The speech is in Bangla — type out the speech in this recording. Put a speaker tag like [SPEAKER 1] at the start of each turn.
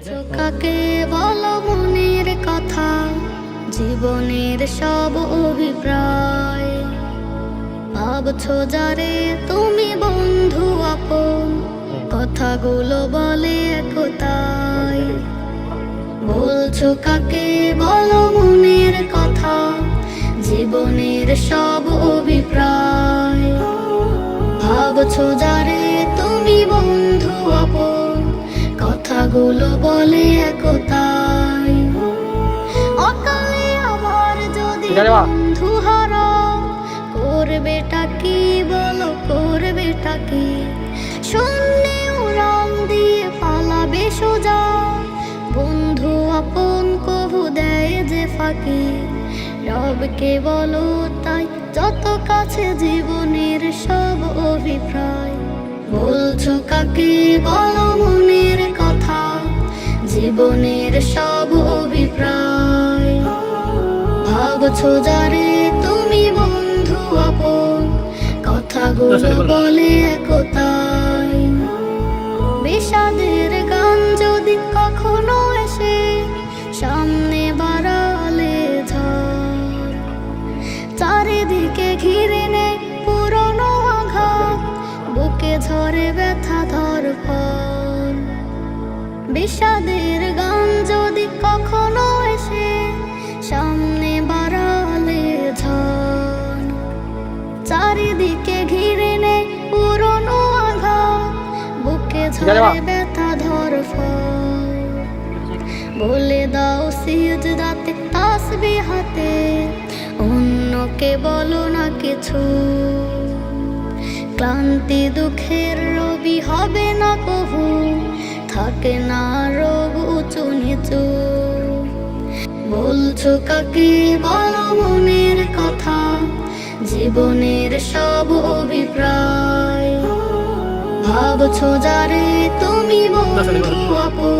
[SPEAKER 1] বলছো কাকে বলো মনের কথা, জীবনের সব অভিপ্রায়। ভাবছো যারে তুমি বন্ধু আপন, কথাগুলো বলে একতাই। বলছো কাকে বলো মনের কথা, জীবনের সব অভিপ্রায়। ভাবছো যারে তুমি বন্ধু আপন, কথাগুলো বলে একতাই। অকালে আবার যদি বন্ধু হারাও, করবেটা কি বলো, করবেটা কি? শূন্যে উড়াল দিয়ে পালাবে সোজা, বন্ধু আপন কবু দেয় যে ফাঁকি। রবকে বলো তাই যত কাছে জীবনের সব অভিপ্রায়। বলছো কাকে বলো মনের কথা, জীবনের সব অভিপ্রায়। ভাবছো যারে তুমি বন্ধু আপন, কথাগুলো বলে একতাই। বিষাদের গান যদি কখনো এসে সামনে বাড়ালে ঝড়, চারিদিকে ঘিরে নেয় পুরনো আঘাত, বুকে ঝরে ব্যথা ধরপর। বিষাদের গান যদি কখনো এসে সামনে বাড়ালে ঝড়, চারিদিকে ঘিরে নেয় পুরনো আঘাত, বুকে ঝরে ব্যথা ধরপর। বলে দাও সিজদাতে তাসবিহ হাতে, অন্যকে বলো না কিছু। ক্লান্তি দুঃখের রবি হবে না কভু, থাকে না রোগ উঁচু নিচু। বলছো কাকে বলো মনের কথা, জীবনের সব অভিপ্রায়। ভাবছো যারে তুমি বন্ধু আপন।